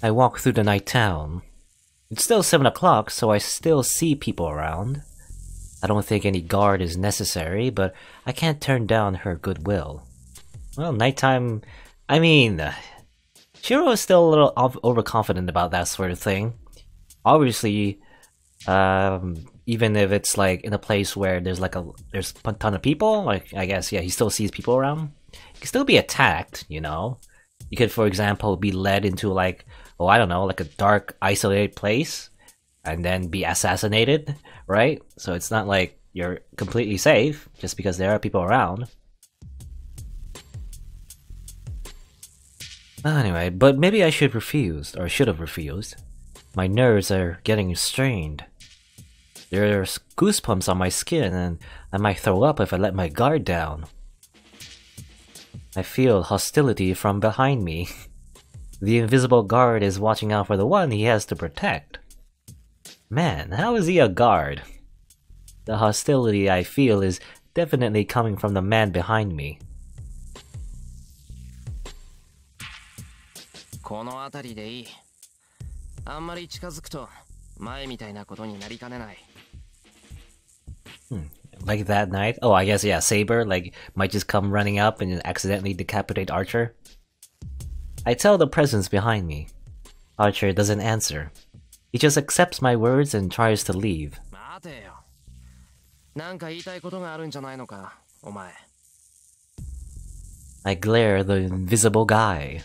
I walk through the night town. It's still 7 o'clock, so I still see people around. I don't think any guard is necessary, but I can't turn down her goodwill. Well, nighttime... I mean... Shiro is still a little overconfident about that sort of thing. Obviously, even if it's like in a place where there's a ton of people, like I guess, yeah, he still sees people around. He can still be attacked, you know. You could, for example, be led into like, oh, I don't know, like a dark, isolated place, and then be assassinated, right? So it's not like you're completely safe just because there are people around. Anyway, but maybe I should refuse, or should have refused. My nerves are getting strained. There's goosebumps on my skin, and I might throw up if I let my guard down. I feel hostility from behind me. The invisible guard is watching out for the one he has to protect. Man, how is he a guard? The hostility I feel is definitely coming from the man behind me. この辺りでいい。あんまり近づくと前みたいなことになりかねない。Like that night? Oh, I guess, yeah, Saber, like, might just come running up and accidentally decapitate Archer. I tell the presence behind me. Archer doesn't answer. He just accepts my words and tries to leave. 待てよ。なんか言いたいことがあるんじゃないのか、お前。I glare at the invisible guy.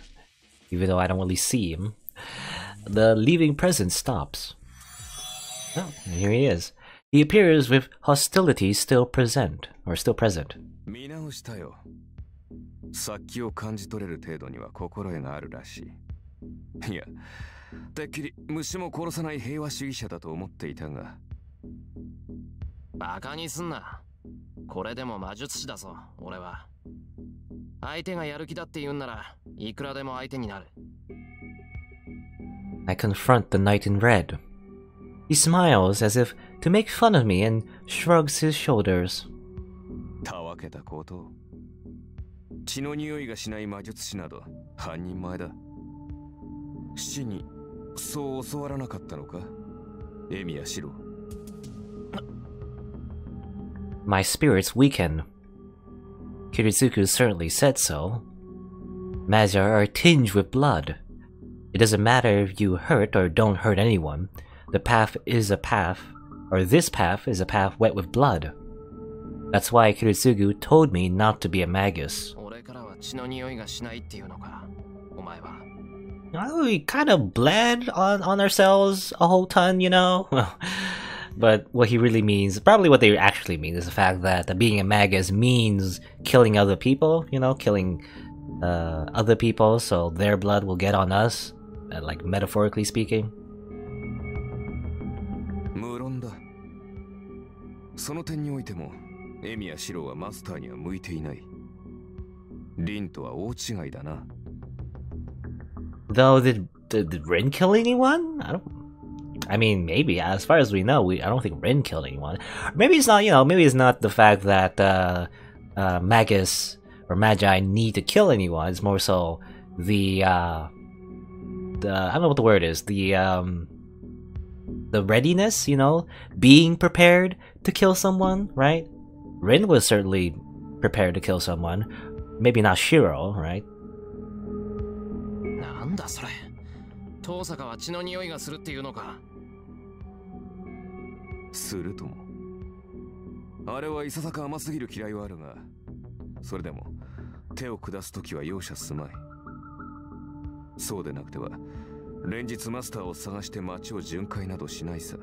Even though I don't really see him. The leaving presence stops. Oh, here he is. He appears with hostility still present. 見直したよ。殺気を感じ取れる程度には心得があるらしい。いや、てっきり虫も殺さない平和主義者だと思っていたが。バカにすんな。これでも魔術師だぞ、俺は。相手がやる気だって言うんなら、いくらでも相手になる。I confront the knight in red. He smiles as if to make fun of me and shrugs his shoulders. たわけたこと。血の匂いがしない魔術師など半人前だ。死にそう教わらなかったのか、エミヤシロ。My spirits weaken. Kiritsugu certainly said so. Mazia are tinged with blood. It doesn't matter if you hurt or don't hurt anyone. The path is a path, or this path is a path wet with blood. That's why Kiritsugu told me not to be a magus. Well, we kind of bled on ourselves a whole ton, you know? But what he really means, probably what they actually mean, is the fact that being a magus means killing other people, you know, killing other people, so their blood will get on us, like metaphorically speaking. 無論だ。その点においても、エミやシロはマスターには向いていない。リンとは大違いだな。Though, did Rin kill anyone? I mean, maybe. As far as we know, I don't think Rin killed anyone. Maybe it's not, you know, maybe it's not the fact that Magus or Magi need to kill anyone. It's more so the I don't know what the word is. The readiness, you know, being prepared to kill someone, right? Rin was certainly prepared to kill someone. Maybe not Shiro, right? なんだそれ。遠坂は血の匂いがするっていうのか。するとも。あれはいささか甘すぎる嫌いはあるが、それでも手を下すときは容赦すまい。そうでなくては連日マスターを探して街を巡回などしないさ。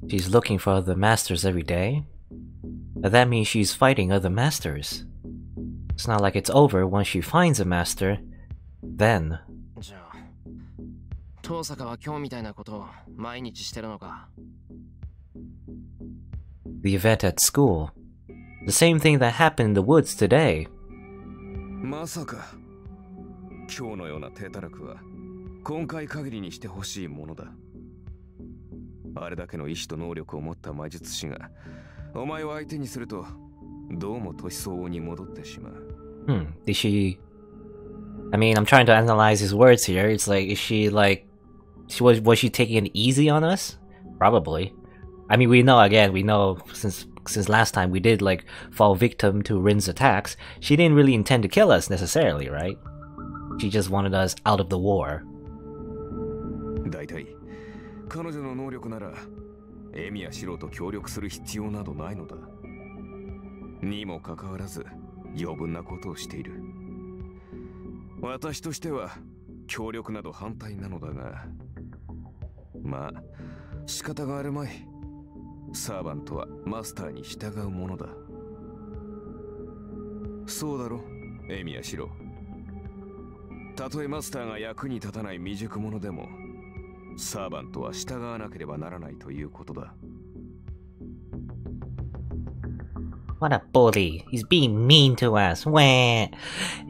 She's looking for other masters every day. That means she's fighting other masters. It's not like it's over once she finds a master. Then. じゃあ、遠坂は今日みたいなことを毎日してるのか。The event at school. The same thing that happened in the woods today. まさか今日のような低たらくは今回限りにしてほしいものだ。あれだけの意志と能力を持った魔術師がお前を相手にするとどうも年相応に戻ってしまう。Did she I mean, I'm trying to analyze his words here. It's like, is she like, was she taking it easy on us? Probably. I mean, we know since last time we did like fall victim to Rin's attacks, she didn't really intend to kill us necessarily, right? She just wanted us out of the war. だいたい彼女の能力ならエミやシロと協力する必要などないのだ。にもかかわらず余分なことをしている。私としては協力など反対なのだが、まあ仕方があるまい。サーバントはマスターに従うものだ。そうだろ、エミやシロ。たとえマスターが役に立たない未熟者でも、サーバントは従わなければならないということだ。What a bully! He's being mean to us. Wah!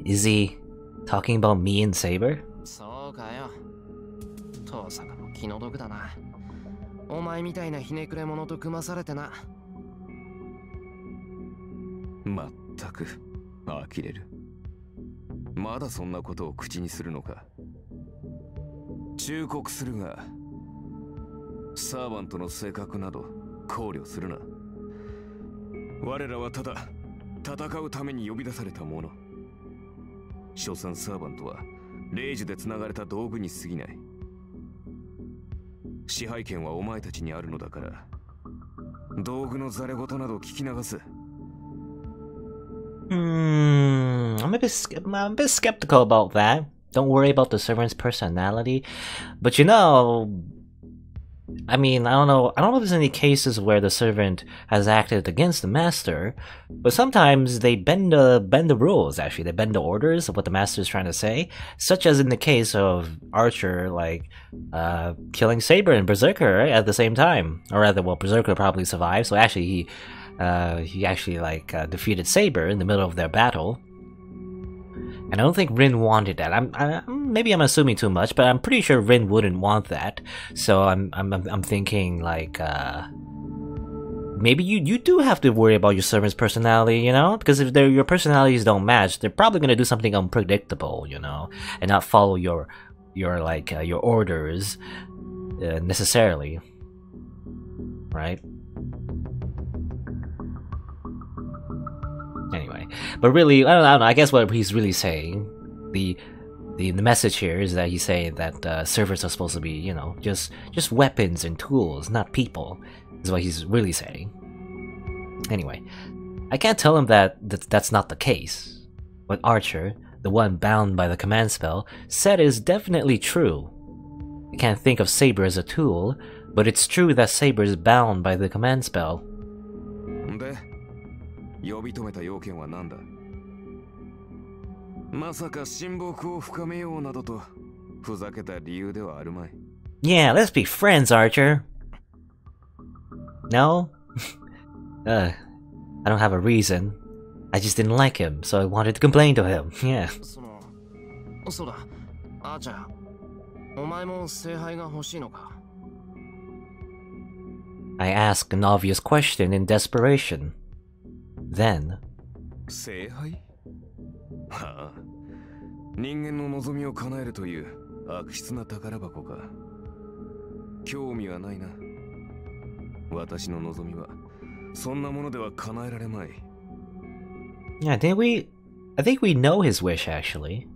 Is he talking about me and Saber? そうかよ。父さんも気の毒だな。お前みたいなひねくれ者と組まされてな。まったく呆れる。まだそんなことを口にするのか。忠告するが、サーバントの性格など考慮するな。我らはただ戦うために呼び出された者。所詮サーバントは霊樹でつながれた道具に過ぎない。支配権はお前たちにあるのだから、道具のざれ言など聞き流す。I'm a bit skeptical about that. Don't worry about the servant's personality, but you know, I mean, I don't know if there's any cases where the servant has acted against the master, but sometimes they bend the rules. Actually, they bend the orders of what the master is trying to say, such as in the case of Archer, like killing Saber and Berserker, right, at the same time, or rather, well, Berserker probably survived, so actually he actually defeated Saber in the middle of their battle. And I don't think Rin wanted that. Maybe I'm assuming too much, but I'm pretty sure Rin wouldn't want that. So I'm thinking like maybe you do have to worry about your servant's personality, you know? Because if your personalities don't match, they're probably gonna do something unpredictable, you know, and not follow your orders necessarily, right? Anyway, but really, I don't know. I guess what he's really saying, the message here is that he's saying that servants are supposed to be, you know, just weapons and tools, not people. Is what he's really saying. Anyway, I can't tell him that that's not the case. What Archer, the one bound by the command spell, said is definitely true. I can't think of Saber as a tool, but it's true that Saber is bound by the command spell. 呼び止めた要件は何だ。まさか親睦を深めようなどとふざけた理由ではあるまい。Yeah, let's be friends, Archer. No? I don't have a reason. I just didn't like him, so I wanted to complain to him. Yeah. そうだ、アーチャー。お前も聖杯が欲しいのか。I asked an obvious question in desperation. Then, 聖杯？はあ、人間の望みを叶えるという悪質な宝箱か。興味はないな。私の望みはそんなものでは叶えられまい。yeah, I think we know his wish actually.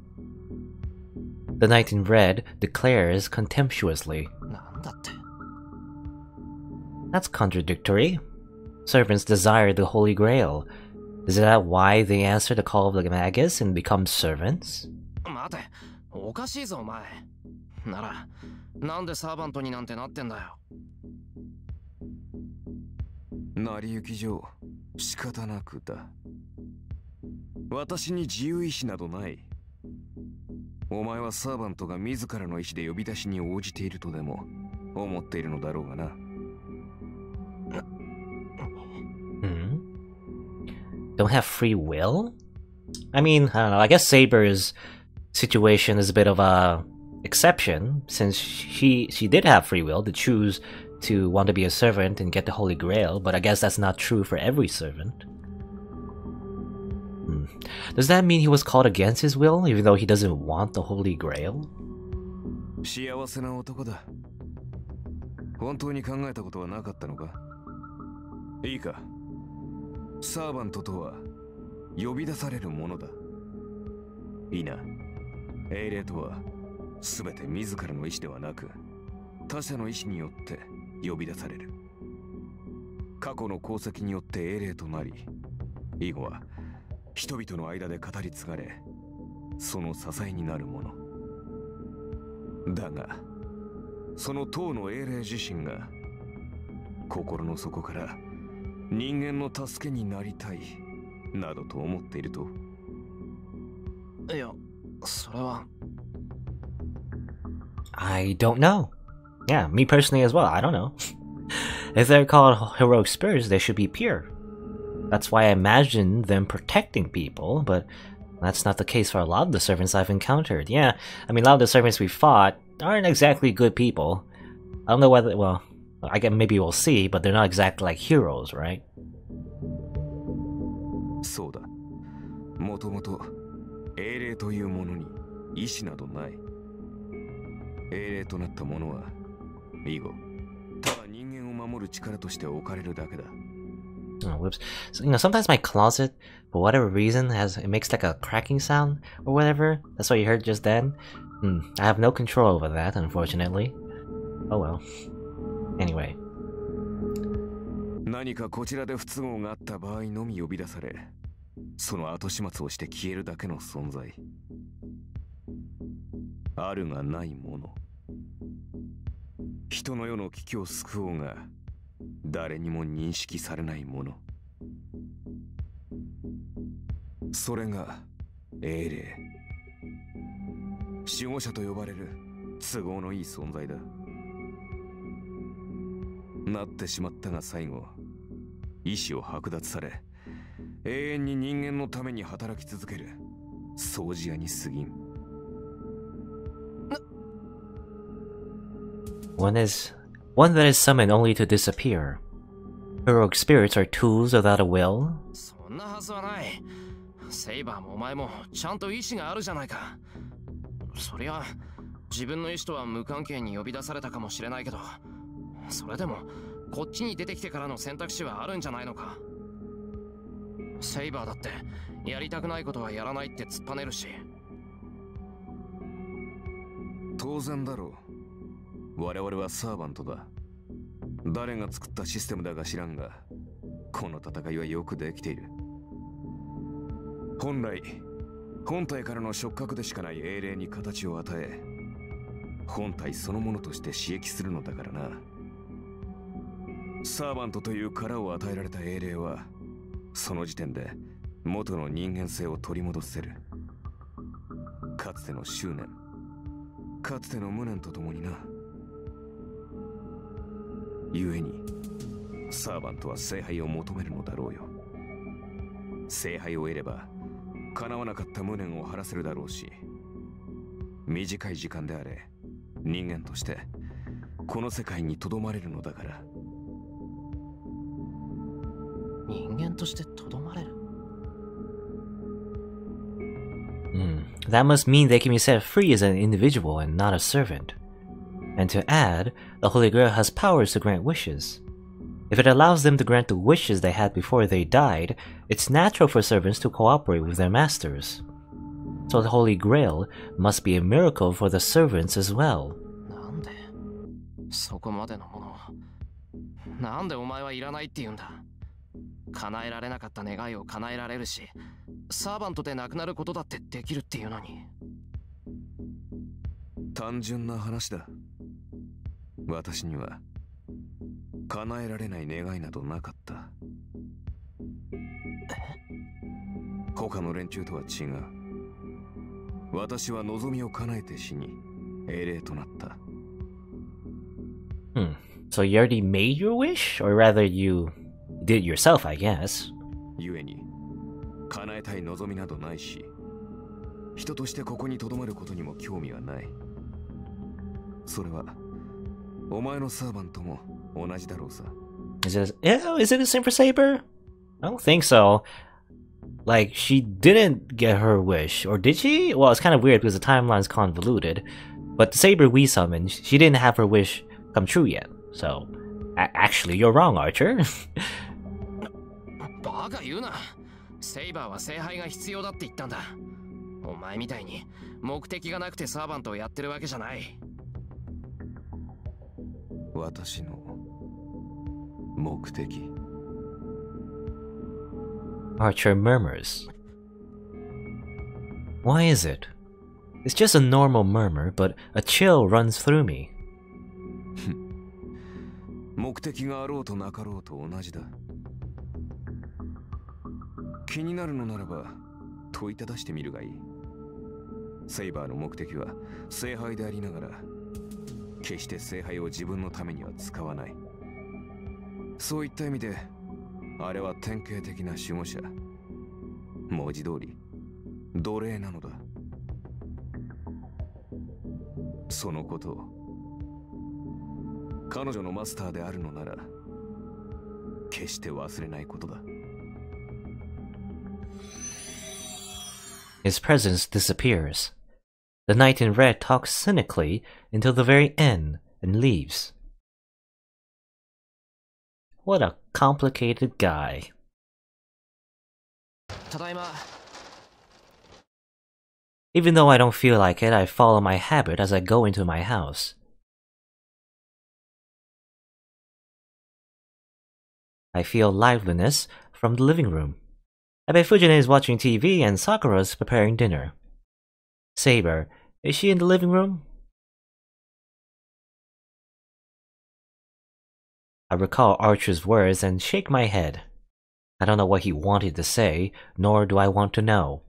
The knight in red declares contemptuously. なんだって。That's contradictory. Servants desire the Holy Grail. Is that why they answer the call of the Magus and become servants? 待て、おかしいぞお前。なら、なんでサーバントになんてなってんだよ。成り行き上、仕方なくだ。私に自由意志などない。お前はサーバントが自らの意志で呼び出しに応じているとでも思っているのだろうがな。Don't have free will? I mean, I don't know, I guess Saber's situation is a bit of a exception, since she did have free will to choose to want to be a servant and get the Holy Grail, but I guess that's not true for every servant. Does that mean he was called against his will, even though he doesn't want the Holy Grail? 幸せな男だ。本当に考えたことはなかったのか？いいか。サーバントとは呼び出されるものだ。いいな。英霊とは全て自らの意志ではなく、他者の意志によって呼び出される。過去の功績によって英霊となり、以後は人々の間で語り継がれ、その支えになるもの。だが、その当の英霊自身が心の底から人間の助けになりたいなどと思っていると。いや、それは。I don't know. Yeah, me personally as well, I don't know. If they're called heroic spirits, they should be pure. That's why I imagine them protecting people, but that's not the case for a lot of the servants I've encountered. Yeah, I mean, a lot of the servants we fought aren't exactly good people. I don't know whether, well, I guess maybe we'll see, but they're not exactly like heroes, right? そうだ。もともと英霊というものに意志などない。英霊となったものは以後ただ人間を守る力として置かれるだけだ。Oh, whoops. So, sometimes my closet, for whatever reason, it makes like a cracking sound or whatever. That's what you heard just then. I have no control over that, unfortunately. Oh well. Anyway. 何かこちらで不都合があった場合のみ呼び出され、その後始末をして消えるだけの存在。あるがないもの。人の世の危機を救おうが誰にも認識されないもの。それが英霊。守護者と呼ばれる都合のいい存在だ。なってしまったが最後、意志を剥奪され、永遠に人間のために働き続ける掃除屋に過ぎん。One that is summoned only to disappear. Heroic spirits are tools without a will. そんなはずはない。セイバーもお前もちゃんと意志があるじゃないか。そりゃ自分の意志とは無関係に呼び出されたかもしれないけど、それでもこっちに出てきてからの選択肢はあるんじゃないのか。セイバーだってやりたくないことはやらないって突っぱねるし。当然だろう。我々はサーバントだ。誰が作ったシステムだか知らんが、この戦いはよくできている。本来本体からの触覚でしかない英霊に形を与え、本体そのものとして刺激するのだからな。サーバントという殻を与えられた英霊はその時点で元の人間性を取り戻せる。かつての執念、かつての無念とともにな。故にサーバントは聖杯を求めるのだろうよ。聖杯を得れば叶わなかった無念を晴らせるだろうし、短い時間であれ人間としてこの世界にとどまれるのだから。人間としてとどまれる。That must mean they can be set free as an individual and not a servant. And to add, the Holy Grail has powers to grant wishes. If it allows them to grant the wishes they had before they died, it's natural for servants to cooperate with their masters. So the Holy Grail must be a miracle for the servants as well. なんでそこまでのものをなんでお前はいらないって言うんだ。叶えられなかった願いを叶えられるし、サーバントでなくなることだってできるっていうのに。単純な話だ。私には叶えられない願いなどなかった。他の連中とは違う。私は望みを叶えて死に英霊となった。So you already made your wish? Or rather you did it yourself, I guess. 故に叶えたい望みなどないし、人としてここに留まることにも興味はない。それはお前のサーバントも同じだろうさ。Is it the same for Saber? I don't think so. Like, she didn't get her wish, or did she? Well, it's kind of weird because the timeline's convoluted. But the Saber we summoned, she didn't have her wish come true yet. So, actually, you're wrong, Archer. バカ言うな。セイバーは聖杯が必要だって言ったんだ。お前みたいに目的がなくてサーバントをやってるわけじゃない。私の目的。Archer murmurs. Why is it? It's just a normal murmur, but a chill runs through me. 目的があろうとなかろうと同じだ。気になるのならば問いただしてみるがいい。セイバーの目的は聖杯でありながら、決して聖杯を自分のためには使わない。そういった意味で、あれは典型的な守護者。文字通り奴隷なのだ。そのことを彼女のマスターであるのなら決して忘れないことだ。His presence disappears. The knight in red talks cynically until the very end and leaves. What a complicated guy. ただいま。Even though I don't feel like it, I follow my habit as I go into my house. I feel liveliness from the living room. I bet Fujine is watching TV and Sakura's preparing dinner. Saber, is she in the living room? I recall Archer's words and shake my head. I don't know what he wanted to say, nor do I want to know.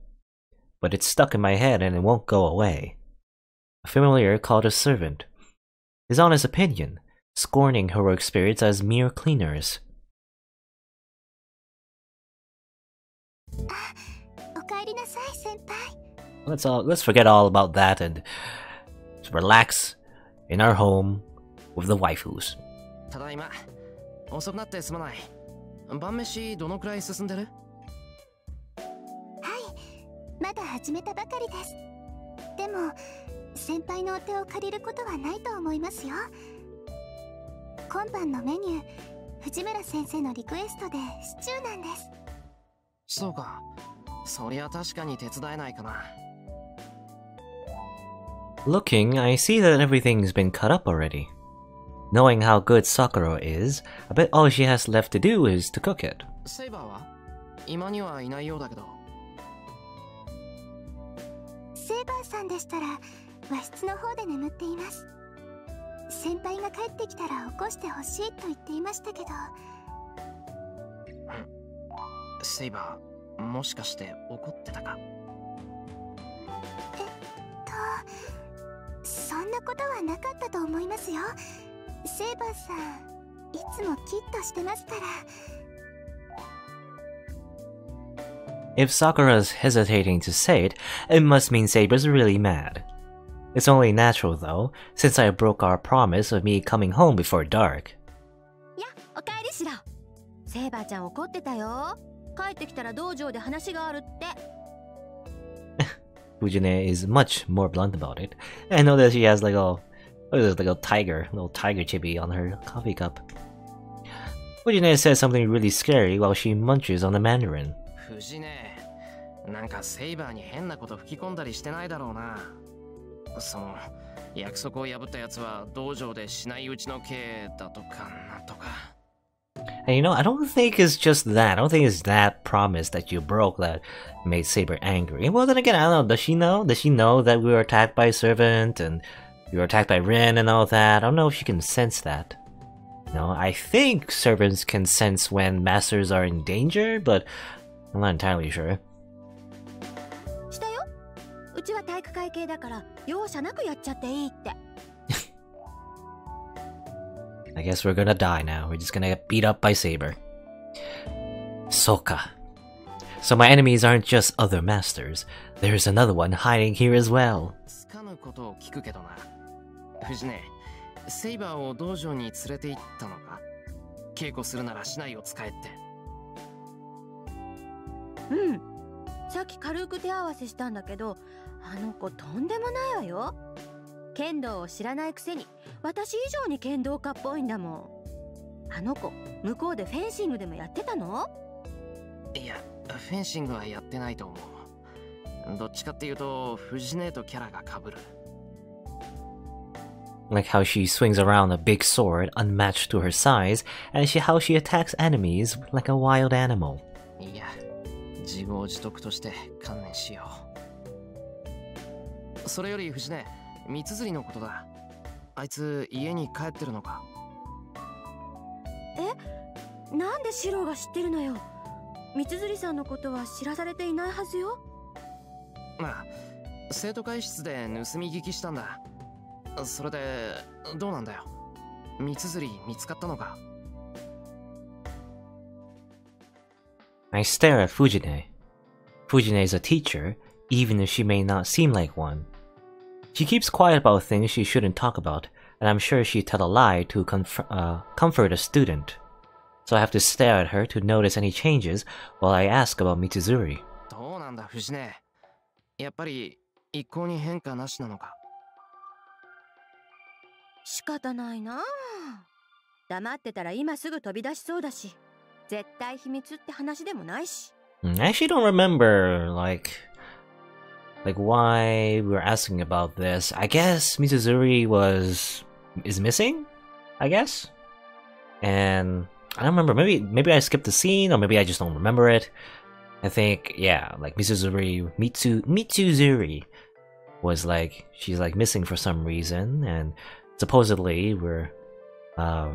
But it's stuck in my head and it won't go away. A familiar called a servant. His honest opinion, scorning heroic spirits as mere cleaners. Let's forget all about that and just relax in our home with the waifus. ただいま。遅くなってすまない。晩飯どのくらい進んでる？まだ始めたばかりです。でも先輩のお手を借りることはないと思いますよ。今晩のメニュー、藤村先生のリクエストでシチューなんです。そうか。そりゃ確かに手伝えないかな。Looking, I see that everything's been cut up already. Knowing how good Sakura is, I bet all she has left to do is to cook it. セイバーは今にはいないようだけど。セイバーさんでしたら和室の方で眠っています。先輩が帰ってきたら起こしてほしいと言っていましたけど。セイバー、もしかして怒ってたか？そんなことはなかったと思いますよ。セイバーさん、いつもキッとしてますから。If Sakura's hesitating to say it, it must mean Saber's really mad. It's only natural though, since I broke our promise of me coming home before dark. や、おかえりしろ。セイバーちゃん怒ってたよ。帰ってきたら道場で話があるって。Fujine is much more blunt about it. I know that she has like a little tiger chibi on her coffee cup. Fujine says something really scary while she munches on the mandarin. 藤ね、なんかセイバーに変なこと吹き込んだりしてないだろうな。その約束を破ったやつは道場でしないうちの刑だとかなんとか。And you know, I don't think it's just that. I don't think it's that promise that you broke that made Saber angry. Well, then again, I don't know. Does she know? Does she know that we were attacked by a servant and we were attacked by Rin and all that? I don't know if she can sense that. No, I think servants can sense when masters are in danger, but I'm not entirely sure. したよ。うちは体育会系だから容赦なくやっちゃっていいって。I guess we're gonna die now. We're just gonna get beat up by Saber. Soka. So my enemies aren't just other masters. There's another one hiding here as well. つかぬことを聞くけどな。藤ね、セイバーを道場に連れて行ったのか？稽古するなら竹刀を使えって。うん、さっき軽く手合わせしたんだけど、あの子とんでもないわよ。剣道を知らないくせに私以上に剣道家っぽいんだもん。あの子向こうでフェンシングでもやってたの？いや、フェンシングはやってないと思う。どっちかっていうと藤姉とキャラが被る。Like how she swings around a big sword unmatched to her size, and how she attacks enemies like a wild animal. いや、自業自得として観念しよう。それより藤姉、三綴りのことだ。あいつ家に帰ってるのか？え、なんでシローが知ってるのよ。三綴さんのことは知らされていないはずよ。まあ、生徒会室で盗み聞きしたんだ。それでどうなんだよ。三綴り見つかったのか？ I stare at Fujine. Fujine is a teacher, even if she may not seem like one. She keeps quiet about things she shouldn't talk about, and I'm sure she'd tell a lie to comfort a student. So I have to stare at her to notice any changes while I ask about Mitsuzuri. どうなんだ藤姉。やっぱり一向に変化なしなのか？仕方ないなあ。黙ってたら今すぐ飛び出しそうだし、絶対秘密って話でもないし。I actually don't remember, like why we were asking about this. I guess Mitsuzuri is missing, I guess? And I don't remember, maybe I skipped the scene, or maybe I just don't remember it. I think, yeah, like Mitsuzuri was like, she's like missing for some reason, and supposedly we're, or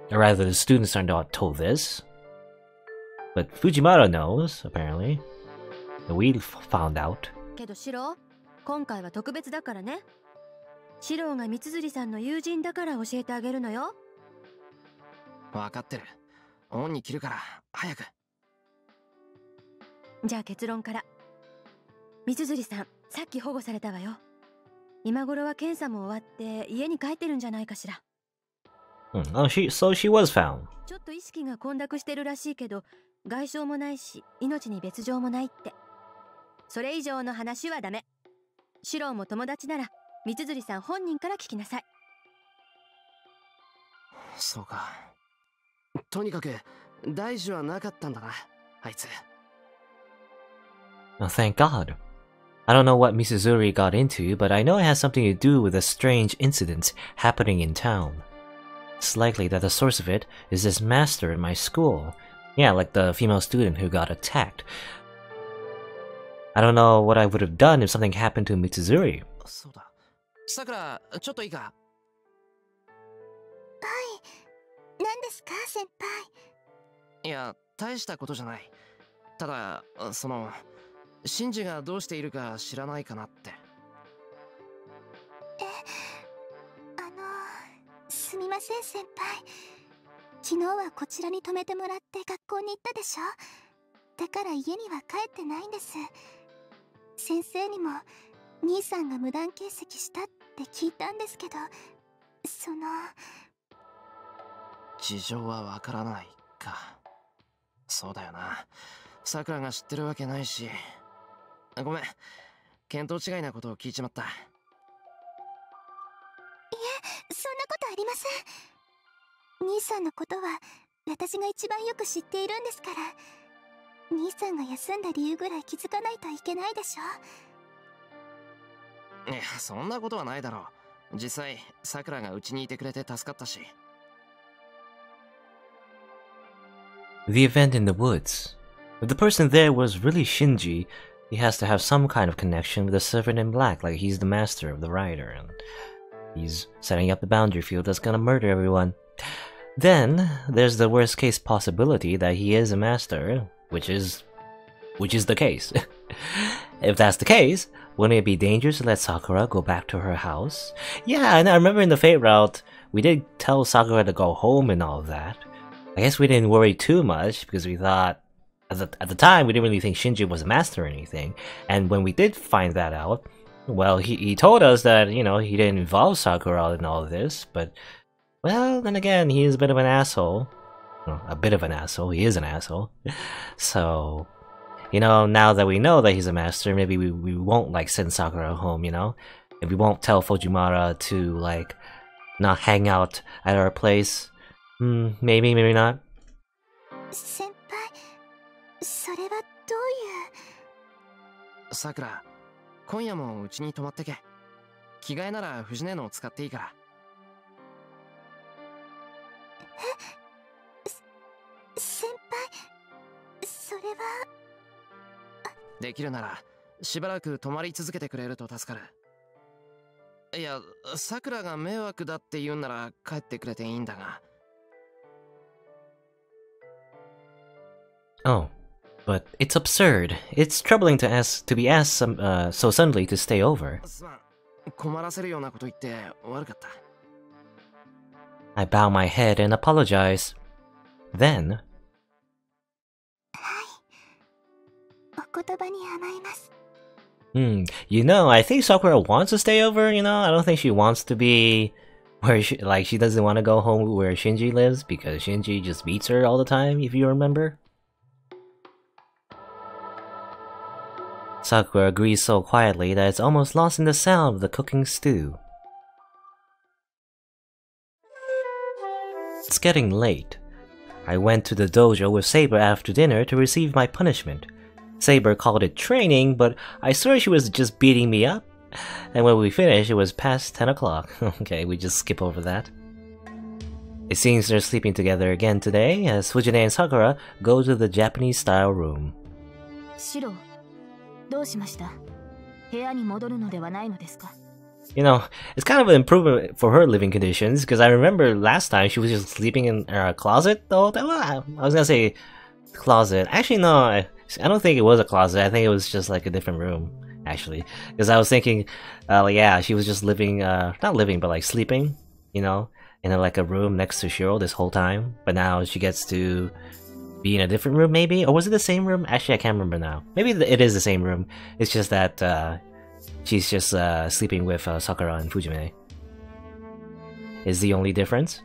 rather the students are not told this. But Fujimura knows, apparently. And we found out. けどシロー、今回は特別だからね。シローが三綴さんの友人だから教えてあげるのよ。分かってる。オンに切るから早く。じゃあ結論から。三綴さん、さっき保護されたわよ。今頃は検査も終わって家に帰ってるんじゃないかしら。Oh, so she was found. ちょっと意識が混濁してるらしいけど、外傷もないし命に別状もないって。それ以上の話はダメ。シローも友達なら三綴さん本人から聞きなさい。そうか。とにかく大事はなかったんだな、あいつ。Oh, thank God. I don't know what Mitsuzuri got into, but I know it has something to do with a strange incident happening in town. It's likely that the source of it is this master in my school. Yeah, like the female student who got attacked. I don't know what I would have done if something happened to Mitsuzuri. そうだ。さくら、ちょっといいか？はい。何ですか、先輩？いや、大したことじゃない。ただ、シンジがどうしているか知らないかなって。すみません、先輩。昨日はこちらに泊めてもらって学校に行ったでしょ。だから家には帰ってないんです。先生にも兄さんが無断欠席したって聞いたんですけど、事情はわからないか。そうだよな。さくらが知ってるわけないし。ごめん、見当違いなことを聞いちまった。いえ、そんなことありません。兄さんのことは私が一番よく知っているんですから。兄さんが休んだ理由ぐらい気づかないといけないでしょ。いや、そんなことはないだろう。実際さくらがうちにいてくれて助かったし。The event in the woods. If the person there was really Shinji, he has to have some kind of connection with the servant in black, like he's the master of the rider, and he's setting up the boundary field that's gonna murder everyone. Then, there's the worst case possibility that he is a master, which is the case. If that's the case, wouldn't it be dangerous to let Sakura go back to her house? Yeah, and I remember in the Fate route, we did tell Sakura to go home and all of that. I guess we didn't worry too much, because we thought, at the time, we didn't really think Shinji was a master or anything, and when we did find that out, well, he told us that, you know, he didn't involve Sakura in all of this, but, well, then again, he is a bit of an asshole. Well, a bit of an asshole, he is an asshole. So, you know, now that we know that he's a master, maybe we won't like send Sakura home, you know? And we won't tell Fujimara to like not hang out at our place. Maybe, maybe not. 先輩、それはどういう。さくら、今夜もうちに泊まってけ。着替えなら藤根のを使っていいから。先輩、それは。できるならしばらく泊まり続けてくれると助かる。いや、さくらが迷惑だって言うんなら帰ってくれていいんだが。Oh, but it's absurd. It's troubling to be asked so suddenly to stay over. すまん、困らせるようなこと言って悪かった。I bow my head and apologize. Then, お言葉に甘えます。you know, I think Sakura wants to stay over, you know? I don't think she wants to be where she doesn't want to go home where Shinji lives because Shinji just beats her all the time, if you remember. Sakura agrees so quietly that it's almost lost in the sound of the cooking stew. It's getting late. I went to the dojo with Saber after dinner to receive my punishment. Saber called it training, but I swear she was just beating me up. And when we finished, it was past 10 o'clock. Okay, we just skip over that. It seems they're sleeping together again today, as Fujine and Sakura go to the Japanese-style room. シロ、どうしました？部屋に戻るのではないのですか？ You know, it's kind of an improvement for her living conditions, because I remember last time she was just sleeping in her closet the whole time. Well, I was gonna say closet. Actually, no, I don't think it was a closet. I think it was just like a different room, actually. Because I was thinking, yeah, she was just living, not living, but like sleeping, you know, in like a room next to Shiro this whole time. But now she gets to be in a different room, maybe? Or was it the same room? Actually, I can't remember now. Maybe it is the same room. It's just that, she's just sleeping with Sakura and Fujime. Is the only difference?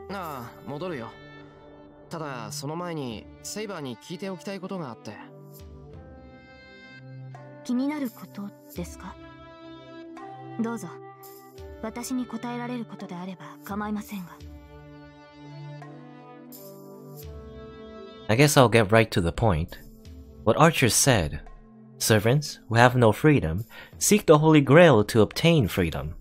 ああ、戻るよ。ただその前にセイバーに聞いておきたいことがあって。気になることですか？どうぞ。私に答えられることであれば構いませんが。I guess I'll get right to the point. What Archer said. Servants, who have no freedom, seek the Holy Grail to obtain freedom.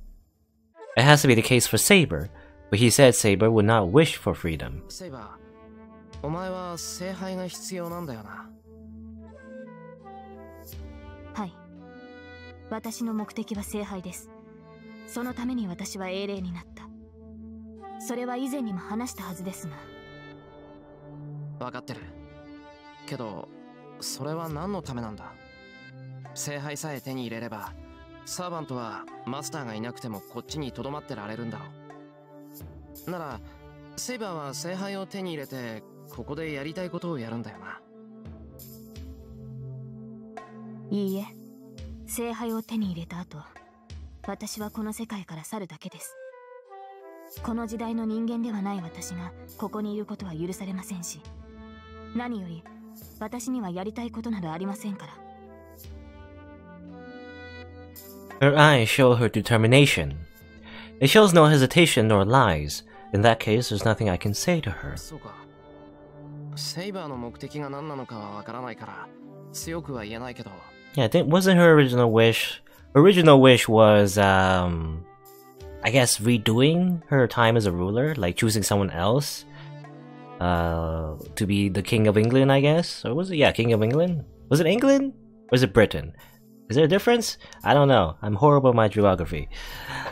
It has to be the case for Saber, but he said Saber would not wish for freedom. セイバー、お前は聖杯が必要なんだよな。はい。私の目的は聖杯です。そのために私は英霊になった。それは以前にも話したはずですが。分かってる。けど、それは何のためなんだ？聖杯さえ手に入れれば、サーバントはマスターがいなくてもこっちに留まってられるんだろう。なら、セイバーは聖杯を手に入れて、ここでやりたいことをやるんだよな。いいえ、聖杯を手に入れた後、私はこの世界から去るだけです。この時代の人間ではない私がここにいることは許されませんし、何より私にはやりたいことなどありませんから。Her eyes show her determination. It shows no hesitation nor lies. In that case, there's nothing I can say to her. そうか。セイバーの目的が何なのかはわからないから、強くは言えないけど。Yeah, wasn't her original wish? Original wish was, I guess redoing her time as a ruler, like choosing someone else, to be the King of England, I guess? Or was it, yeah, King of England? Was it England? Or was it Britain? Is there a difference? I don't know. I'm horrible at my geography.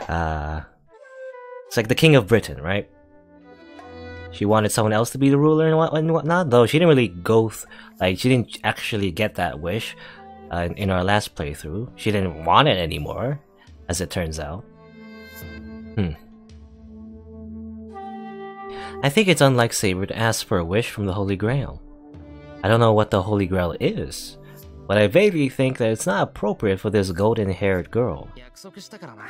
It's like the King of Britain, right? She wanted someone else to be the ruler and whatnot, though she didn't really she didn't actually get that wish in our last playthrough. She didn't want it anymore, as it turns out. I think it's unlike Saber to ask for a wish from the Holy Grail. I don't know what the Holy Grail is, but I vaguely think that it's not appropriate for this golden-haired girl. 約束したからな。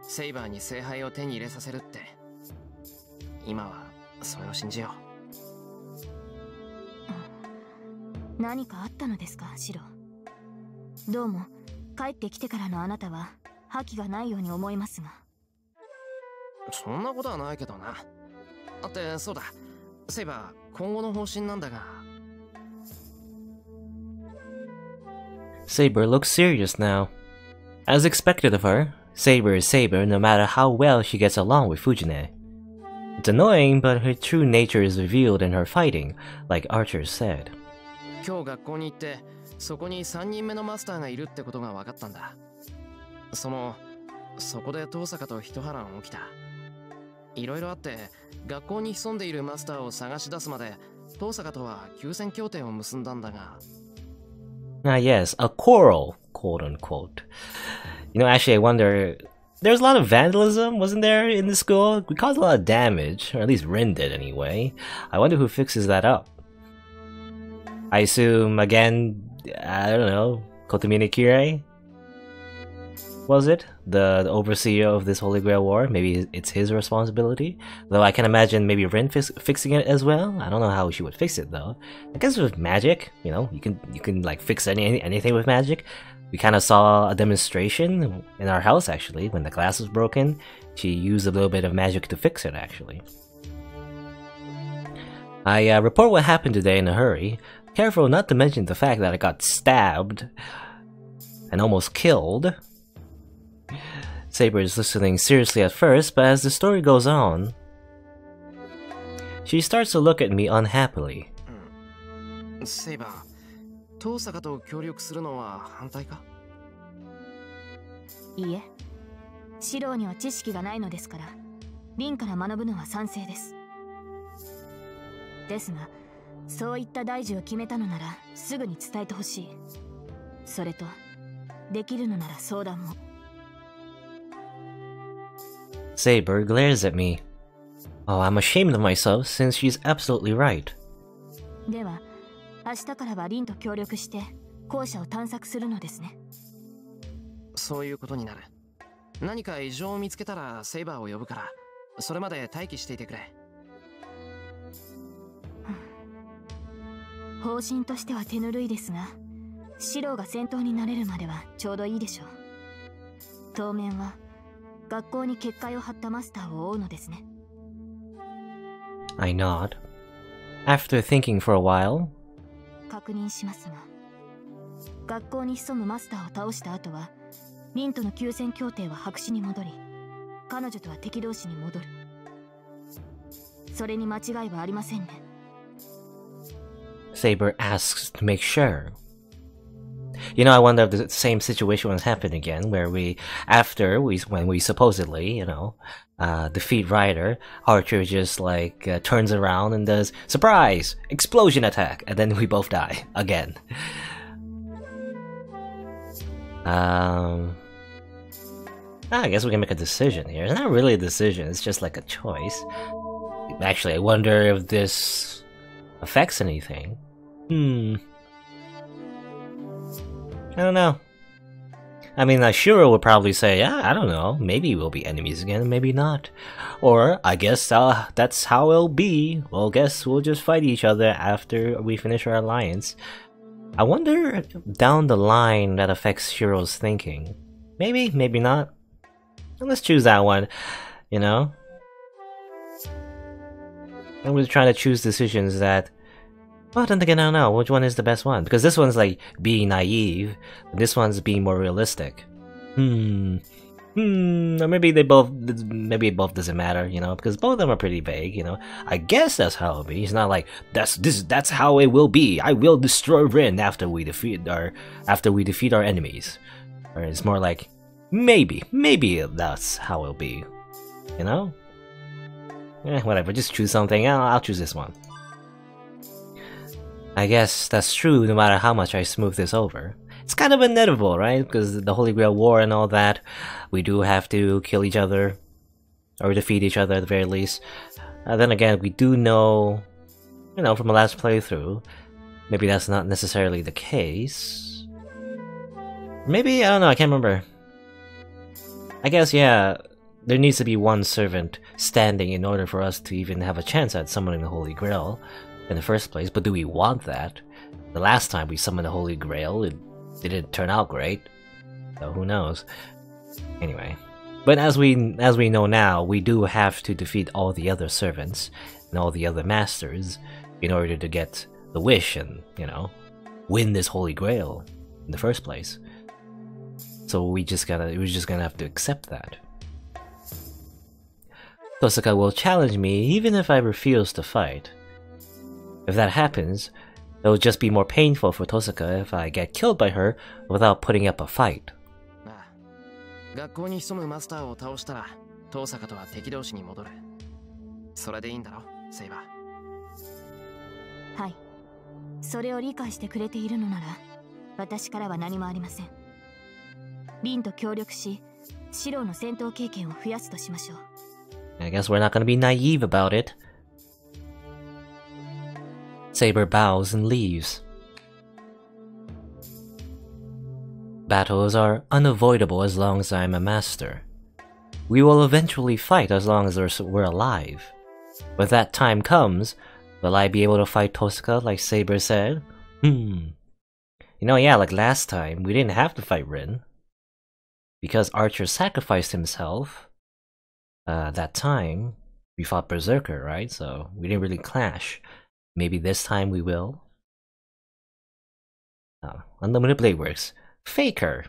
セイバーに聖杯を手に入れさせるって。今はそれを信じよう。何かあったのですか、シロ。どうも帰ってきてからのあなたは覇気がないように思いますが。そんなことはないけどな。だってそうだ、セイバー、今後の方針なんだが。Saber looks serious now. As expected of her, Saber is Saber no matter how well she gets along with Fujine. It's annoying, but her true nature is revealed in her fighting, like Archer said. 今日学校に行って、そこに3人目のマスターがいるってことが分かったんだ。そこで遠坂と一波乱起きた。いろいろあって、学校に潜んでいるマスターを探し出すまで、遠坂とは休戦協定を結んだんだが。Ah yes, a quarrel, quote unquote. You know, actually I wonder, there's a lot of vandalism, wasn't there, in the school? We caused a lot of damage, or at least Rin did anyway. I wonder who fixes that up. I assume, again, I don't know, Kotomine Kirei? Was it? The overseer of this Holy Grail War? Maybe it's his responsibility? Though I can imagine maybe Rin fixing it as well. I don't know how she would fix it though. I guess with magic, you know, you can like fix anything with magic. We kind of saw a demonstration in our house actually when the glass was broken. She used a little bit of magic to fix it actually. I report what happened today in a hurry, careful not to mention the fact that I got stabbed and almost killed. Saber is listening seriously at first, but as the story goes on, she starts to look at me unhappily. セイバー、遠坂と協力するのは反対か？いいえ、シロには知識がないのですから、リンから学ぶのは賛成です。ですが、そういった大事を決めたのならすぐに伝えてほしい。それと、できるのなら相談も。Saber glares at me. Oh, I'm ashamed of myself since she's absolutely right. では、明日からはリンと協力して校舎を探索するのですね。そういうことになる。何か異常を見つけたらセイバーを呼ぶから、それまで待機していてくれ。方針としては手ぬるいですが、シロが先頭になれるまではちょうどいいでしょう。当面は学校に結界を張ったマスターを追うのですね。I nod. After thinking for a while, 確認しますが、学校に潜むマスターを倒した後は、リンとの休戦協定は白紙に戻り、彼女とは敵同士に戻る。それに間違いはありませんね。Saber asks to make sure. You know, I wonder if the same situation has happened again, where when we supposedly, you know, defeat Ryder, Archer just like turns around and does surprise explosion attack, and then we both die again. I guess we can make a decision here. It's not really a decision; it's just like a choice. Actually, I wonder if this affects anything. I don't know. I mean, Shuro would probably say, yeah, I don't know, maybe we'll be enemies again, maybe not. Or, I guess that's how it'll be. Well, guess we'll just fight each other after we finish our alliance. I wonder down the line that affects Shiro's thinking. Maybe, maybe not. Let's choose that one, you know? I'm just trying to choose decisions that... Well, then again, I don't know which one is the best one, because this one's like being naive, and this one's being more realistic. Or maybe both doesn't matter, you know, because both of them are pretty vague, you know. I guess that's how it'll be. It's not like that's how it will be. I will destroy Rin after we defeat our enemies. Or it's more like maybe that's how it'll be, you know. Whatever. Just choose something. I'll choose this one. I guess that's true no matter how much I smooth this over. It's kind of inevitable, right? Because the Holy Grail War and all that, we do have to kill each other, or defeat each other at the very least. Then again, we do know, you know, from the last playthrough, maybe that's not necessarily the case. Maybe, I don't know, I can't remember. I guess, yeah, there needs to be one servant standing in order for us to even have a chance at summoning the Holy Grail in the first place, but do we want that? The last time we summoned the Holy Grail, it didn't turn out great. So who knows? Anyway. But as we know now, we do have to defeat all the other servants and all the other masters in order to get the wish and, you know, win this Holy Grail in the first place. So we're just gonna have to accept that. Tosaka will challenge me even if I refuse to fight. If that happens, it will just be more painful for Tosaka if I get killed by her without putting up a fight. 学校に潜むマスターを倒したら遠坂とは敵同士に戻る。それでいいんだろ、セイバー。はい。それを理解してくれているのなら、私からは何もありません。リンと協力し、シローの戦闘経験を増やすとしましょう。I guess we're not gonna be naive about it. Saber bows and leaves. Battles are unavoidable as long as I'm a master. We will eventually fight as long as we're alive. When that time comes, will I be able to fight Tosaka like Saber said? You know, yeah, like last time, we didn't have to fight Rin. Because Archer sacrificed himself, that time, we fought Berserker, right? So we didn't really clash. Maybe this time we will. Unlimited Blade Works. Faker.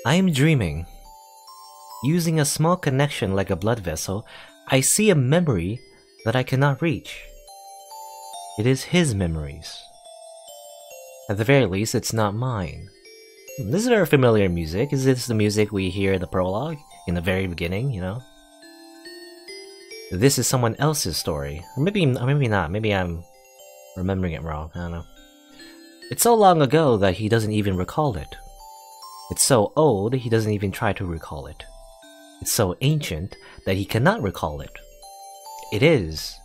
I am dreaming. Using a small connection like a blood vessel, I see a memory that I cannot reach. It is his memories. At the very least, it's not mine. This is very familiar music. Is this the music we hear in the prologue? In the very beginning, you know? This is someone else's story. Or maybe not. Maybe I'm remembering it wrong. I don't know. It's so long ago that he doesn't even recall it. It's so old, he doesn't even try to recall it. It's so ancient that he cannot recall it. It is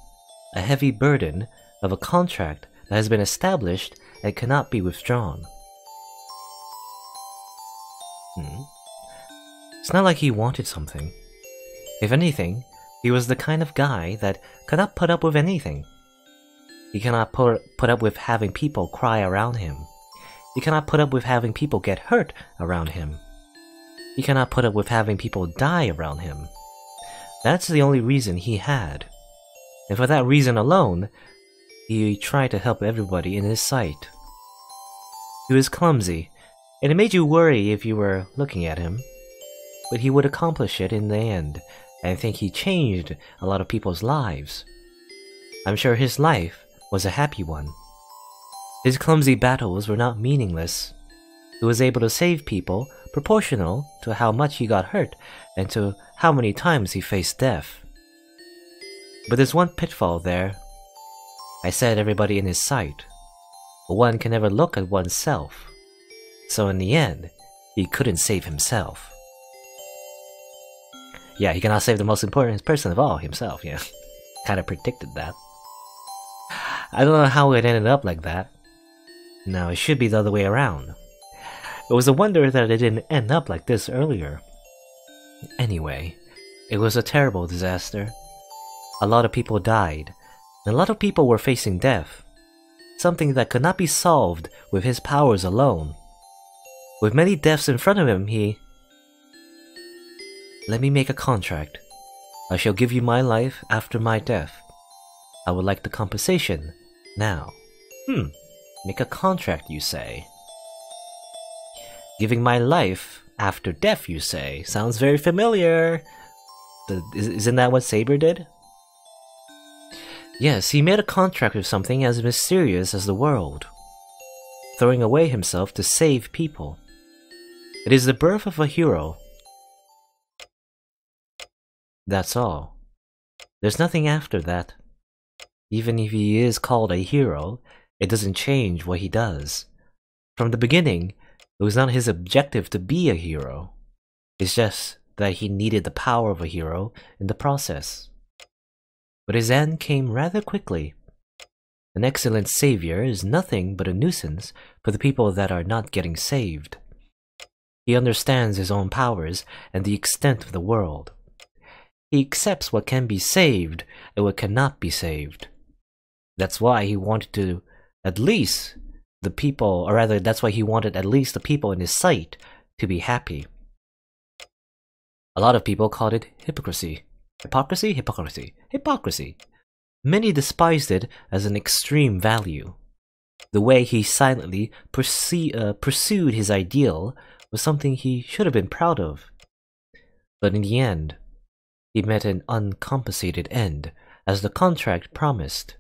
a heavy burden of a contract that has been established and cannot be withdrawn. It's not like he wanted something. If anything, he was the kind of guy that could not put up with anything. He cannot put up with having people cry around him. He cannot put up with having people get hurt around him. He cannot put up with having people die around him. That's the only reason he had. And for that reason alone, he tried to help everybody in his sight. He was clumsy, and it made you worry if you were looking at him. But he would accomplish it in the end, and I think he changed a lot of people's lives. I'm sure his life was a happy one. His clumsy battles were not meaningless. He was able to save people proportional to how much he got hurt and to how many times he faced death. But there's one pitfall there. I said everybody in his sight, but one can never look at oneself. So in the end, he couldn't save himself. Yeah, he cannot save the most important person of all, himself, yeah. Kinda predicted that. I don't know how it ended up like that. No, it should be the other way around. It was a wonder that it didn't end up like this earlier. Anyway, it was a terrible disaster. A lot of people died, and a lot of people were facing death. Something that could not be solved with his powers alone. With many deaths in front of him, he... Let me make a contract. I shall give you my life after my death. I would like the compensation now. Make a contract, you say? Giving my life after death, you say? Sounds very familiar. Isn't that what Saber did? Yes, he made a contract with something as mysterious as the world, throwing away himself to save people. It is the birth of a hero. That's all. There's nothing after that. Even if he is called a hero, it doesn't change what he does. From the beginning, it was not his objective to be a hero. It's just that he needed the power of a hero in the process. But his end came rather quickly. An excellent savior is nothing but a nuisance for the people that are not getting saved. He understands his own powers and the extent of the world. he accepts what can be saved and what cannot be saved. That's why he wanted to at least the people, or rather, that's why he wanted at least the people in his sight to be happy. A lot of people called it hypocrisy. Hypocrisy? Hypocrisy. Hypocrisy. Many despised it as an extreme value. The way he silently pursued his ideal was something he should have been proud of. But in the end, he met an uncompensated end, as the contract promised.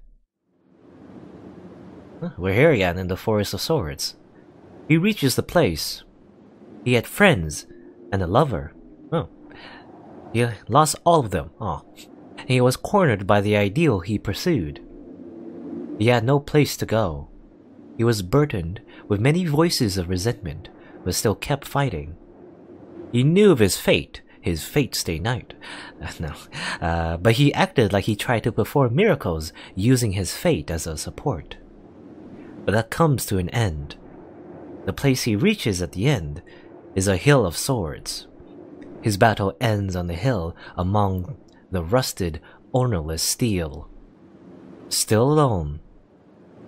We're here again in the Forest of Swords. He reaches the place. He had friends and a lover. Oh. He lost all of them. Oh. He was cornered by the ideal he pursued. He had no place to go. He was burdened with many voices of resentment, but still kept fighting. He knew of his fate stay night. But he acted like he tried to perform miracles using his fate as a support. But that comes to an end. The place he reaches at the end is a hill of swords. His battle ends on the hill among the rusted, ownerless steel. Still alone,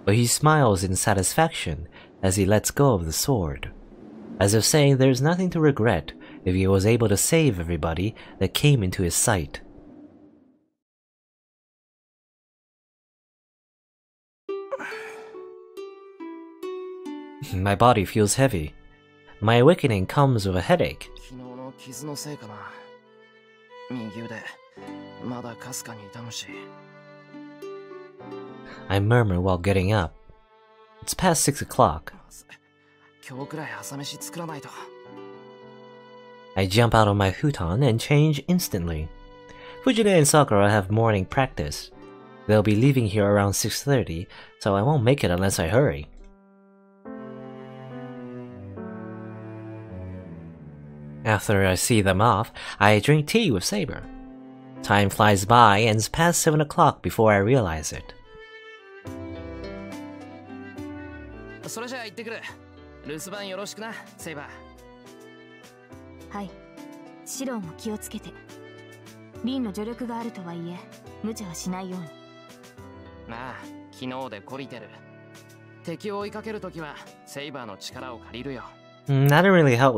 but he smiles in satisfaction as he lets go of the sword, as if saying there's nothing to regret if he was able to save everybody that came into his sight. My body feels heavy. My awakening comes with a headache. I murmur while getting up. It's past 6 o'clock. I jump out of my futon and change instantly. Fujine and Sakura have morning practice. They'll be leaving here around 6:30, so I won't make it unless I hurry. After I see them off, I drink tea with Saber. Time flies by and it's past 7 o'clock before I realize it. Hi. シロも気をつけて。リンの助力があるとはいえ、無茶はしないように。まあ、昨日で懲りてる。敵を追いかけるときはセイバーの力を借りるよ。That didn't really help.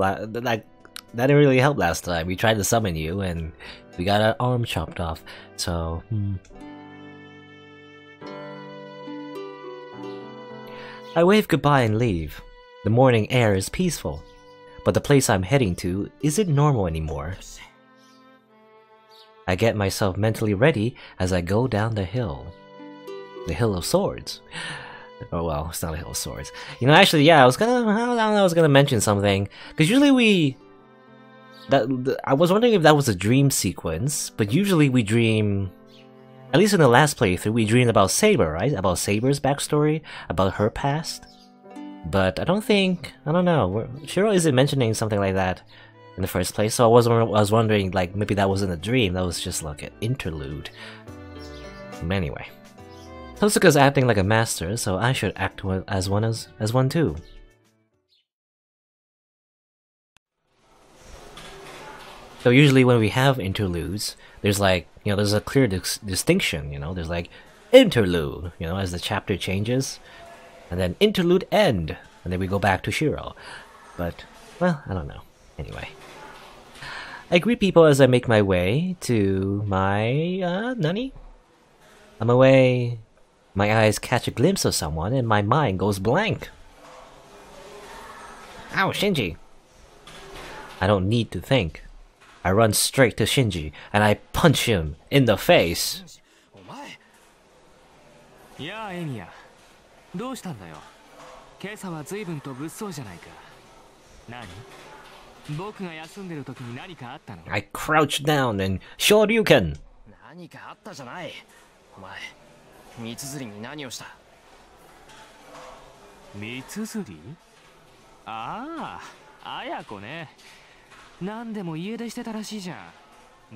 That didn't really help last time. We tried to summon you and we got our arm chopped off. So, I wave goodbye and leave. The morning air is peaceful, but the place I'm heading to isn't normal anymore. I get myself mentally ready as I go down the hill. The Hill of Swords. Oh well, it's not a Hill of Swords. You know, actually, yeah, I was gonna mention something, because usually I was wondering if that was a dream sequence, but usually we dream, at least in the last playthrough, we dreamed about Saber, right? About Saber's backstory, about her past. But I don't know, Shiro isn't mentioning something like that in the first place, so I was wondering, like, maybe that wasn't a dream, that was just like an interlude. Anyway. Tosuka's acting like a master, so I should act as one too. So usually when we have interludes, there's like, you know, there's a clear distinction, you know, there's like interlude, you know, as the chapter changes, and then interlude end, and then we go back to Shiro. But, well, I don't know. Anyway. I greet people as I make my way to my, nani? On my way, my eyes catch a glimpse of someone and my mind goes blank. Ow, Shinji! I don't need to think. I run straight to Shinji and I punch him in the face. Yeah, Enya. どうしたんだよ。今朝は随分と物騒じゃないか。何？僕が休んでる時に何かあったの？ I crouch down and Shoryuken. 何かあったじゃない。お前、三つに何をした？三つああ、綾子ね。何でも家出してたらしいじゃん。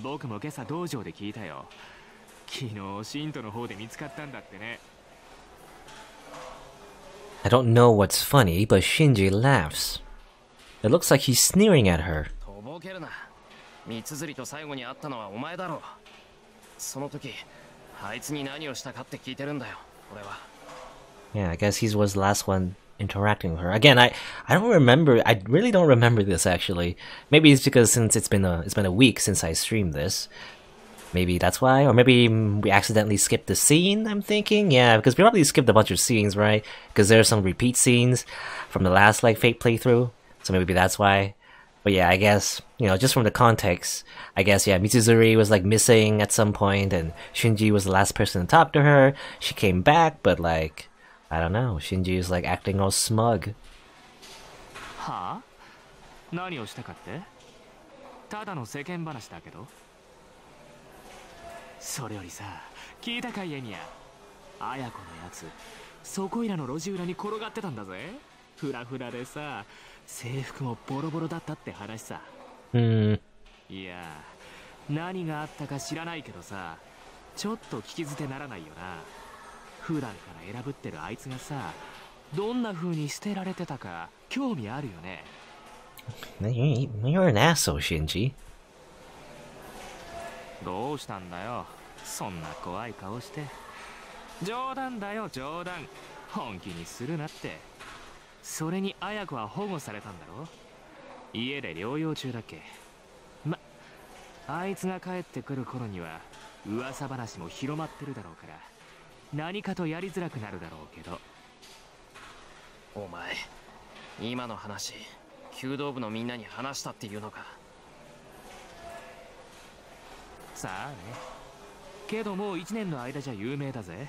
僕も今朝道場で聞いたよ。昨日信徒の方で見つかったんだってね。I don't know what's funny, but Shinji laughs. It looks like he's sneering at her. とぼけるな。三つと最後に会ったのはお前だろう。その時あいつに何をしたかって聞いてるんだよ俺は。 Yeah, I guess he was the last one interacting with her. Again, I don't remember. I really don't remember this actually. Maybe it's because since it's been a week since I streamed this. Maybe that's why, or maybe we accidentally skipped the scene. I'm thinking, yeah, because we probably skipped a bunch of scenes, right? Because there's some repeat scenes from the last like Fate playthrough, so maybe that's why. But yeah, I guess, you know, just from the context, I guess, yeah, Mitsuzuri was like missing at some point, and Shinji was the last person to talk to her. She came back, but like, I don't know, Shinji is like acting all smug. はあ？何をしたかって？ただの世間話だけど。それよりさ、聞いたかいエニア。綾子のやつ、そこいらの路地裏に転がってたんだぜ。フラフラでさ、制服もボロボロだったって話さ。いや、何があったか知らないけどさ、ちょっと聞き捨てならないよな。普段から選ぶってるあいつがさ、どんな風に捨てられてたか興味あるよね。You're an asshole, Shinji. どうしたんだよ、そんな怖い顔して。冗談だよ冗談、本気にするなって。それに綾子は保護されたんだろ。家で療養中だっけ。ま、あいつが帰ってくる頃には噂話も広まってるだろうから、何かとやりづらくなるだろうけど。お前今の話弓道部のみんなに話したっていうのか。さあね。けどもう1年の間じゃ有名だぜ。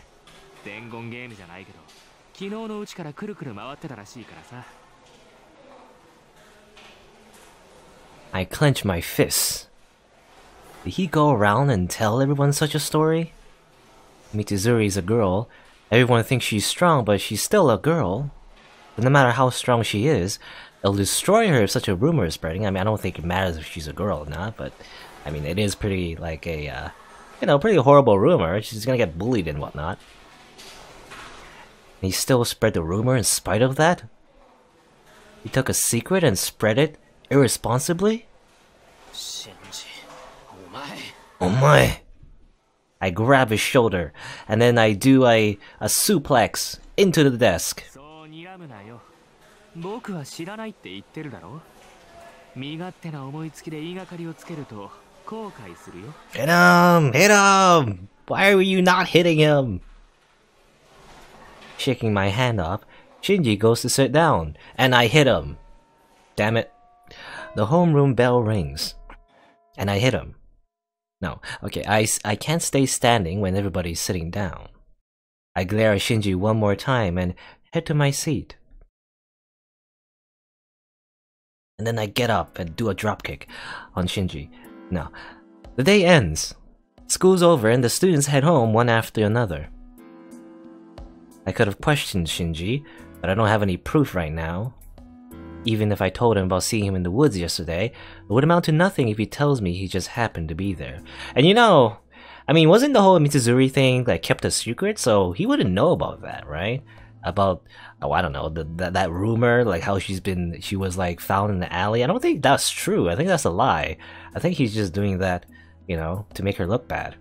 伝言ゲームじゃないけど、昨日のうちからくるくる回ってたらしいからさ。I clench my fists. Did he go around and tell everyone such a story? Mitsuzuri's a girl. Everyone thinks she's strong, but she's still a girl. But no matter how strong she is, it'll destroy her if such a rumor is spreading. I mean, I don't think it matters if she's a girl or not, but I mean, it is pretty, like, a, you know, pretty horrible rumor. She's gonna get bullied and whatnot. And he still spread the rumor in spite of that? He took a secret and spread it irresponsibly? シンジ、お前。Oh my! I grab his shoulder, and then I do a suplex into the desk. そう睨むなよ。僕は知らないって言ってるだろ。身勝手な思いつきで言いがかりをつけると後悔するよ。Hit him! Hit him! Why were you not hitting him? Shaking my hand off, Shinji goes to sit down, and I hit him. Damn it. The homeroom bell rings, and I hit him. No, okay, I can't stay standing when everybody's sitting down. I glare at Shinji one more time and head to my seat. And then I get up and do a dropkick on Shinji. Now, the day ends. School's over and the students head home one after another. I could have questioned Shinji, but I don't have any proof right now. Even if I told him about seeing him in the woods yesterday, it would amount to nothing if he tells me he just happened to be there. And you know, I mean, wasn't the whole Mitsuzuri thing like kept a secret? So he wouldn't know about that, right? About, oh, I don't know, that rumor, like how she was like found in the alley. I don't think that's true. I think that's a lie. I think he's just doing that, you know, to make her look bad.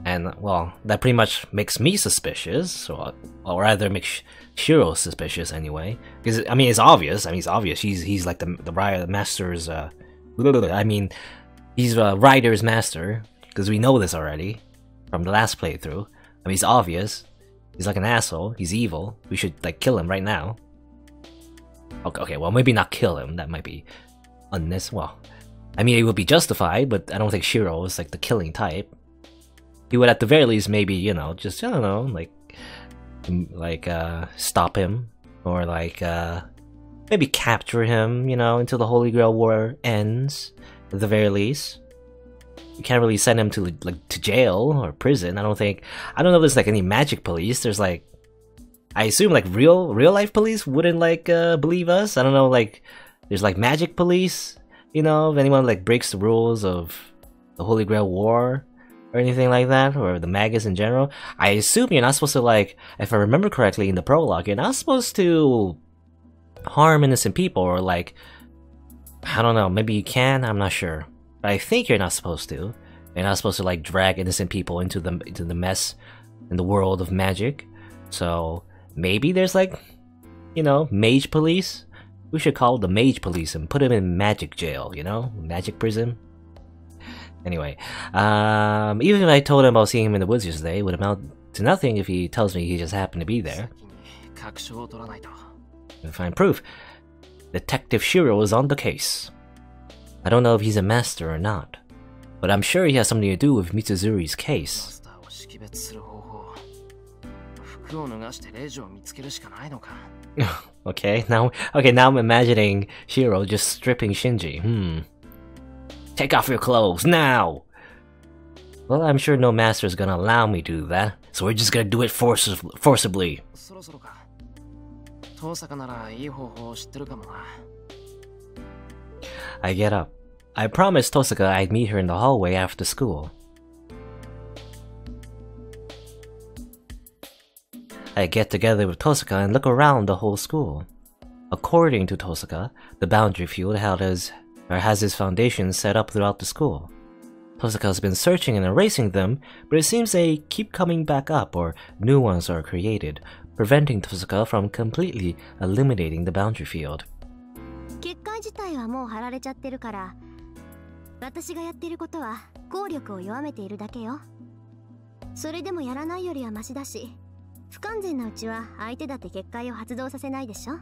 And, well, that pretty much makes me suspicious, or rather makes Shiro suspicious anyway. Because, I mean, it's obvious. I mean, it's obvious. He's like the master's, I mean, he's a Rider's master, because we know this already from the last playthrough. I mean, it's obvious. He's like an asshole. He's evil. We should, like, kill him right now. Okay, well, maybe not kill him. That might be well, I mean, it would be justified, but I don't think Shiro is, like, the killing type. He would, at the very least, maybe, you know, just, I don't know, like, stop him. Or, like, maybe capture him, you know, until the Holy Grail War ends, at the very least. You can't really send him to, like, to jail or prison. I don't know if there's, like, any magic police. There's, like, I assume, like, real life police wouldn't, like, believe us. I don't know, like, there's, like, magic police, you know, if anyone, like, breaks the rules of the Holy Grail War or anything like that, or the Magus in general. I assume you're not supposed to, like, if I remember correctly in the prologue, you're not supposed to harm innocent people, or, like, I don't know, maybe you can, I'm not sure. But I think you're not supposed to. You're not supposed to like drag innocent people into the mess in the world of magic. So maybe there's like, you know, mage police. We should call the mage police and put him in magic jail, you know? Magic prison. Anyway, even if I told him about seeing him in the woods yesterday, it would amount to nothing if he tells me he just happened to be there. And find proof. Detective Shiro is on the case. I don't know if he's a master or not, but I'm sure he has something to do with Mitsuzuri's case. Okay, now I'm imagining Shiro just stripping Shinji. Take off your clothes, now! Well, I'm sure no master is gonna allow me to do that, so we're just gonna do it forcibly. I get up. I promised Tosaka I'd meet her in the hallway after school. I get together with Tosaka and look around the whole school. According to Tosaka, the boundary field has its foundations set up throughout the school. Tosaka has been searching and erasing them, but it seems they keep coming back up or new ones are created, preventing Tosaka from completely eliminating the boundary field. 結界自体はもう張られちゃってるから、私がやってることは効力を弱めているだけよ。それでもやらないよりはマシだし、不完全なうちは相手だって結界を発動させないでしょ。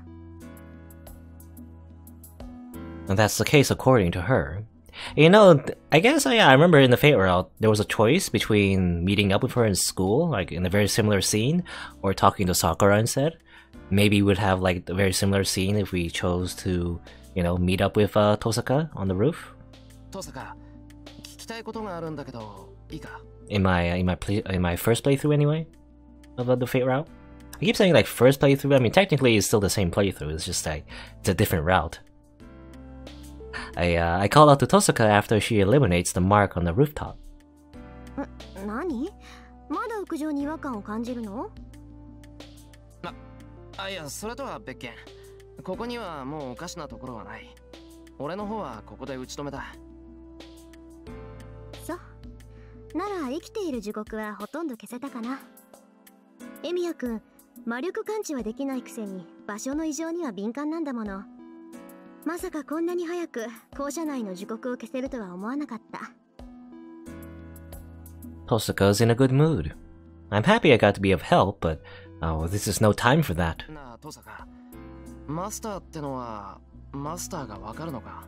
And that's the case according to her. You know, I guess I remember in the Fate route there was a choice between meeting up with her in school, like in a very similar scene, or talking to Sakura instead. Maybe we'd have like a very similar scene if we chose to, you know, meet up with Tosaka on the roof. Tosaka, 聞きたいことがあるんだけど、いいか? In my first playthrough anyway of the Fate route. I keep saying like first playthrough. I mean, technically it's still the same playthrough. It's just like it's a different route. I call out to Tosaka after she eliminates the mark on the rooftop. 何? まだ屋上に違和感を感じるの? いや、それとは別件。ここにはもうおかしなところはない。俺の方はここで打ち止めだ。そう。なら生きている時刻はほとんど消せたかな。エミヤ君、魔力感知はできないくせに場所の異常には敏感なんだもの。まさかこんなに早く校舎内の時刻を消せるとは思わなかった。Tosaka's in a good mood. I'm happy I got to be of help, but this is no time for that. なあ、Tosaka、マスターってのはマスターがわかるのか？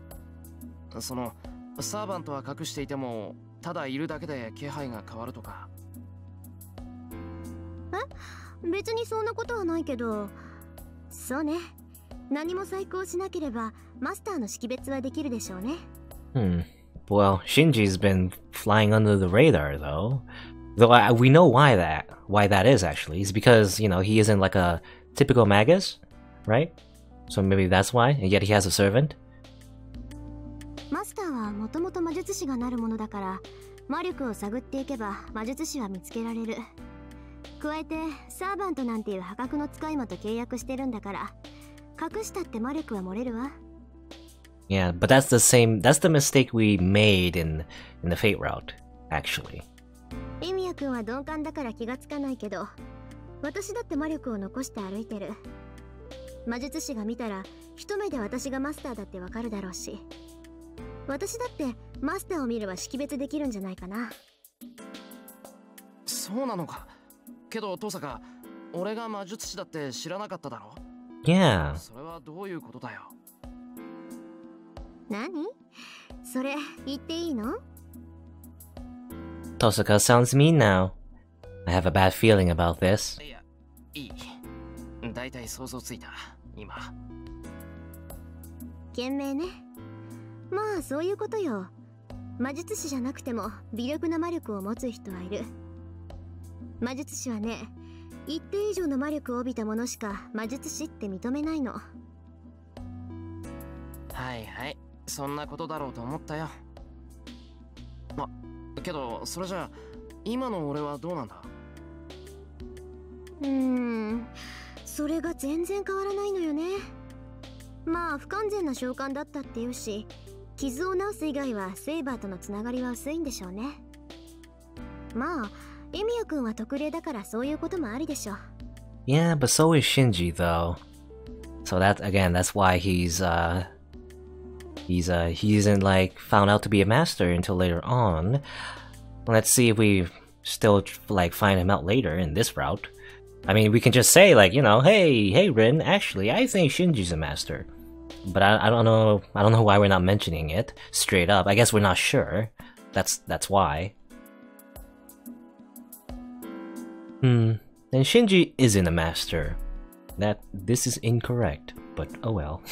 そのサーバントは隠していてもただいるだけで気配が変わるとか。別にそんなことはないけど、そうね。何も細工をしなければマスターの識別はできるでしょうね。Well, Shinji's been flying under the radar though. Though we know why that is actually. It's because, you know, he isn't like a typical magus, right? So maybe that's why, and yet he has a servant. マスターはもともと魔術師がなるものだから、魔力を探っていけば魔術師は見つけられる。加えてサーバントなんていう破格の使い魔と契約してるんだから、隠したって魔力は漏れるわ。Yeah, but that's the mistake we made in the Fate route, actually. エミヤ君は鈍感だから気がつかないけど、私だって魔力を残して歩いてる。魔術師が見たら一目で私がマスターだってわかるだろうし、私だってマスターを見れば識別できるんじゃないかな。そうなのか。けどTosaka、俺が魔術師だって知らなかっただろ。Yeah. それはどういうことだよ。何？それ言っていいの？Tosaka sounds mean now. I have a bad feeling about this. いや、いい。だいたい想像ついた、今。賢明ね。まあそういうことよ。魔術師じゃなくても微力な魔力を持つ人はいる。魔術師はね、一定以上の魔力を帯びた者しか魔術師って認めないの。はいはい、そんなことだろうと思ったよ。けどそれじゃあ今の俺はどうなんだ？それが全然変わらないのよね。まあ不完全な召喚だったっていうし、傷を治す以外はセイバーとのつながりは薄いんでしょうね。まあエミヤ君は特例だからそういうこともありでしょう。 Yeah, but so is Shinji though. So that again, that's why he isn't like found out to be a master until later on. Let's see if we still like find him out later in this route. I mean, we can just say like, you know, hey Rin, actually I think Shinji's a master. But I don't know why we're not mentioning it straight up. I guess we're not sure. That's why. Then Shinji isn't a master. This is incorrect, but oh well.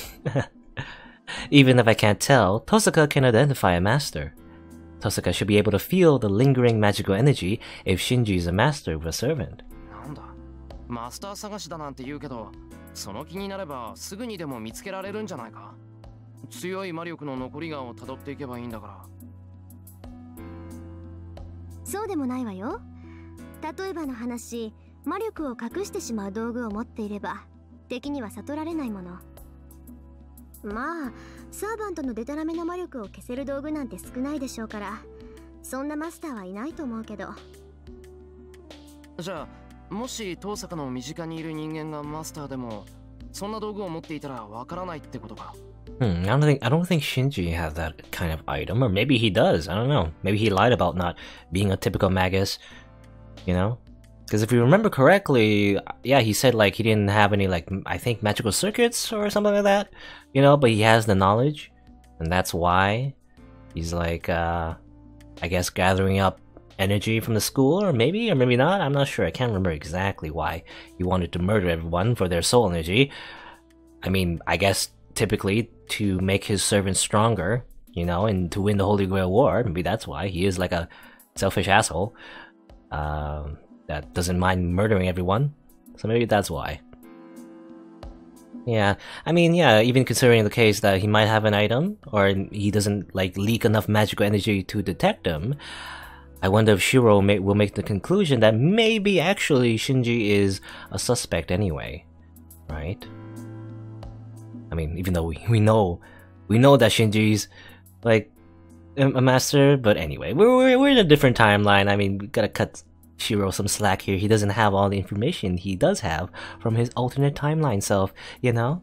Even if I can't tell, Tosaka can identify a master. Tosaka should be able to feel the lingering magical energy if Shinji is a master with a servant. なんだ、マスター探しだなんて言うけど、その気になればすぐにでも見つけられるんじゃないか。強い魔力の残りがを辿っていけばいいんだから。そうでもないわよ。例えばの話、魔力を隠してしまう道具を持っていれば敵には悟られないもの。まあサーバントのデタラメな魔力を消せる道具なんて少ないでしょうから、そんなマスターはいないと思うけど。じゃあもし遠坂の身近にいる人間がマスターでもそんな道具を持っていたらわからないってことか。I don't think Shinji has that kind of item, or maybe he does. I don't know. Maybe he lied about not being a typical magus, you know? Because if you remember correctly, yeah, he said like he didn't have any like I think magical circuits or something like that, you know. But he has the knowledge, and that's why he's like I guess gathering up energy from the school, or maybe not. I'm not sure. I can't remember exactly why he wanted to murder everyone for their soul energy. I mean, I guess typically to make his servants stronger, you know, and to win the Holy Grail War. Maybe that's why he is like a selfish asshole that doesn't mind murdering everyone. So maybe that's why. Yeah, I mean, yeah, even considering the case that he might have an item, or he doesn't like leak enough magical energy to detect them, I wonder if Shiro will make the conclusion that maybe actually Shinji is a suspect anyway, right? I mean, even though we know that Shinji's like a master, but anyway, we're in a different timeline. I mean, we gotta cut Shiro some slack here. He doesn't have all the information he does have from his alternate timeline self, you know?